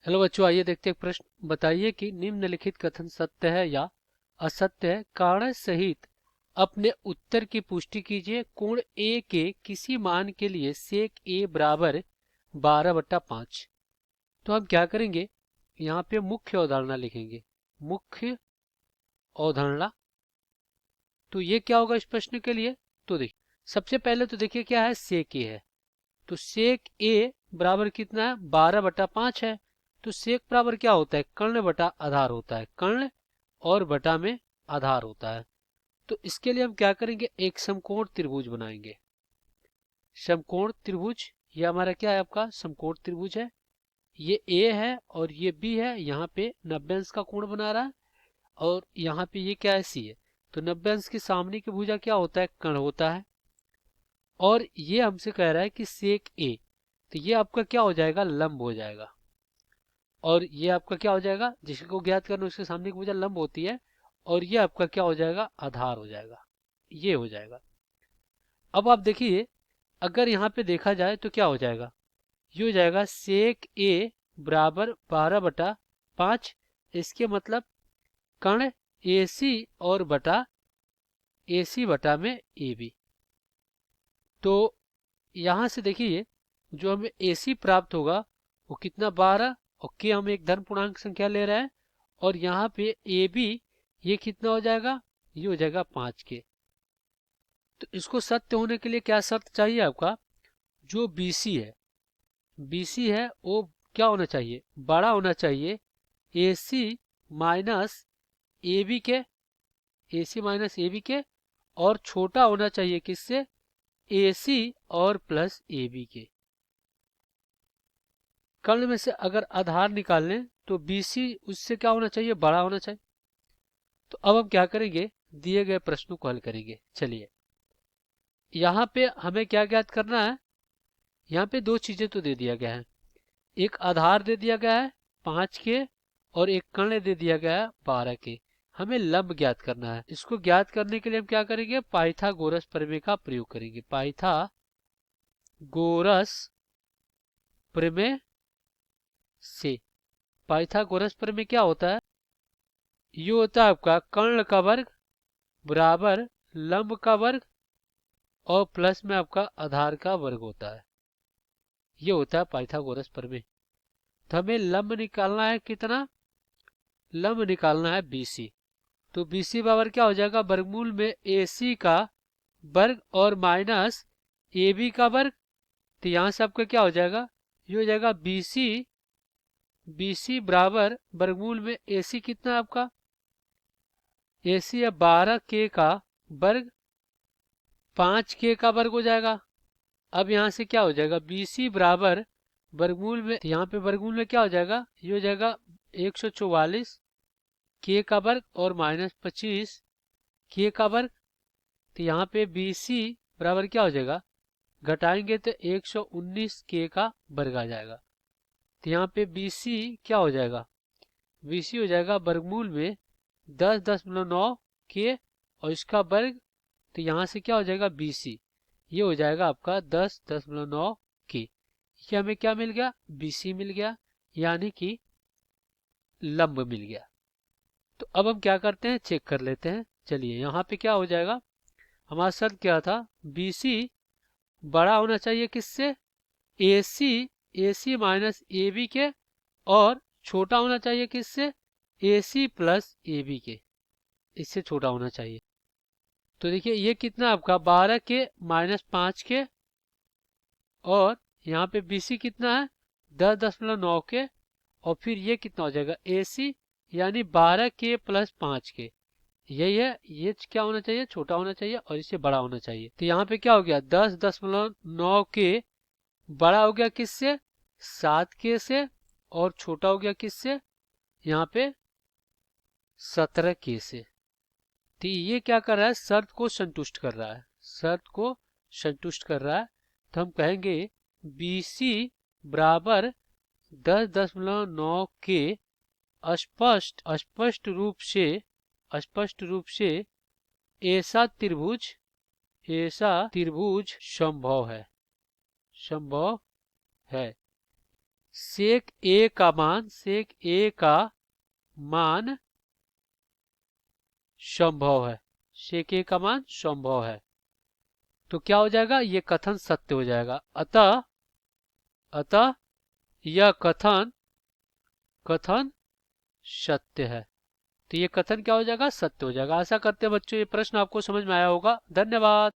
Hello बच्चों, आइए देखते हैं एक प्रश्न। बताइए कि निम्नलिखित कथन सत्य है या असत्य है। कारण सहित अपने उत्तर की पुष्टि कीजिए। कोण ए के किसी मान के लिए सेक ए बराबर 12/5। तो हम क्या करेंगे, यहाँ पे मुख्य अवधारणा लिखेंगे। मुख्य अवधारणा, तो ये क्या होगा इस प्रश्न के लिए। तो देखिए, सबसे पहले तो देखिए क्या है, सेक ए है। तो सेक ए बराबर कितना है, 12/5 है। तो सेक बराबर क्या होता है, कर्ण बटा आधार होता है। कर्ण और बटा में आधार होता है। तो इसके लिए हम क्या करेंगे, एक समकोण त्रिभुज बनाएंगे। समकोण त्रिभुज, ये हमारा क्या है, आपका समकोण त्रिभुज है। ये ए है और ये बी है। यहाँ पे 90 अंश का कोण बना रहा है और यहाँ पे ये क्या है, सी है। तो 90 अंश के सामने की भुजा क्या होता है, कर्ण होता है। और ये हमसे कह रहा है कि सेक ए, तो ये आपका क्या हो जाएगा, लंब हो जाएगा। और ये आपका क्या हो जाएगा, जिसको ज्ञात करना उसके सामने की भुजा लंब होती है। और ये आपका क्या हो जाएगा, आधार हो जाएगा। ये हो जाएगा। अब आप देखिए, अगर यहाँ पे देखा जाए तो क्या हो जाएगा, ये हो जाएगा सेक ए बराबर 12/5। इसके मतलब कर्ण AC और बटा AC बटा में AB। तो यहाँ से देखिए, जो हमें AC प्राप्त होगा वो कितना, 12। और के हम एक धन पूर्णांक संख्या ले रहे हैं। और यहाँ पे AB ये कितना हो जाएगा, ये हो जाएगा 5 के। तो इसको सत्य होने के लिए क्या शर्त चाहिए आपका, जो BC है वो क्या होना चाहिए, बड़ा होना चाहिए AC माइनस AB के। AC माइनस AB के। और छोटा होना चाहिए किससे, AC और प्लस AB के। कर्ण में से अगर आधार निकाल लें तो BC उससे क्या होना चाहिए, बड़ा होना चाहिए। तो अब हम क्या करेंगे, दिए गए प्रश्नों को हल करेंगे। चलिए, यहाँ पे हमें क्या ज्ञात करना है। यहाँ पे दो चीजें तो दे दिया गया है, एक आधार दे दिया गया है 5 के और एक कर्ण दे दिया गया है 12 के। हमें लंब ज्ञात करना है। इसको ज्ञात करने के लिए हम क्या करेंगे, पाइथागोरस प्रमेय का प्रयोग करेंगे। पाइथागोरस प्रमेय से, पाइथागोरस प्रमेय क्या होता है, ये होता है आपका कर्ण का वर्ग बराबर लंब का वर्ग और प्लस में आपका आधार का वर्ग होता है। ये होता है पाइथागोरस प्रमेय। तो हमें लंब निकालना है कितना, लंब निकालना है BC। तो BC बराबर क्या हो जाएगा, वर्गमूल में AC का वर्ग और माइनस AB का वर्ग। तो यहाँ से आपका क्या हो जाएगा, ये हो जाएगा BC बराबर वर्गमूल में AC कितना है आपका, AC है 12K का वर्ग, 5K का वर्ग हो जाएगा। अब यहाँ से क्या हो जाएगा, BC बराबर वर्गमूल में, यहाँ पे वर्गमूल में क्या हो जाएगा, ये हो जाएगा 144 K का वर्ग और माइनस 25 K का वर्ग। तो यहाँ पे BC बराबर क्या हो जाएगा, घटाएंगे तो 119 K का वर्ग आ जाएगा। तो यहाँ पे BC क्या हो जाएगा, BC हो जाएगा वर्गमूल में 10.9 K और इसका वर्ग। तो यहाँ से क्या हो जाएगा BC, ये हो जाएगा आपका 10.9 K। ये हमें क्या मिल गया, BC मिल गया, यानी कि लंब मिल गया। तो अब हम क्या करते हैं, चेक कर लेते हैं। चलिए, यहाँ पे क्या हो जाएगा, हमारा शर्त क्या था, BC बड़ा होना चाहिए किससे, AC माइनस AB के। और छोटा होना चाहिए किससे, AC प्लस AB के। इससे छोटा होना चाहिए। तो देखिए, ये कितना आपका 12 के माइनस 5 के। और यहाँ पे BC कितना है, 10.9 के। और फिर ये कितना हो जाएगा AC, यानी 12 के प्लस 5 के। यही है, ये क्या होना चाहिए, छोटा होना चाहिए और इससे बड़ा होना चाहिए। तो यहाँ पे क्या हो गया, 10.9 के बड़ा हो गया किससे, 7 के से। और छोटा हो गया किससे, यहाँ पे 17 के से। तो ये क्या कर रहा है, शर्त को संतुष्ट कर रहा है, शर्त को संतुष्ट कर रहा है। तो हम कहेंगे BC बराबर 10.9 के स्पष्ट रूप से ऐसा त्रिभुज संभव है सेक ए का मान, सेक ए का मान संभव है, सेक ए का मान संभव है। तो क्या हो जाएगा, ये कथन सत्य हो जाएगा। अतः अतः यह कथन कथन सत्य है। तो ये कथन क्या हो जाएगा, सत्य हो जाएगा। आशा करते हैं बच्चों ये प्रश्न आपको समझ में आया होगा। धन्यवाद।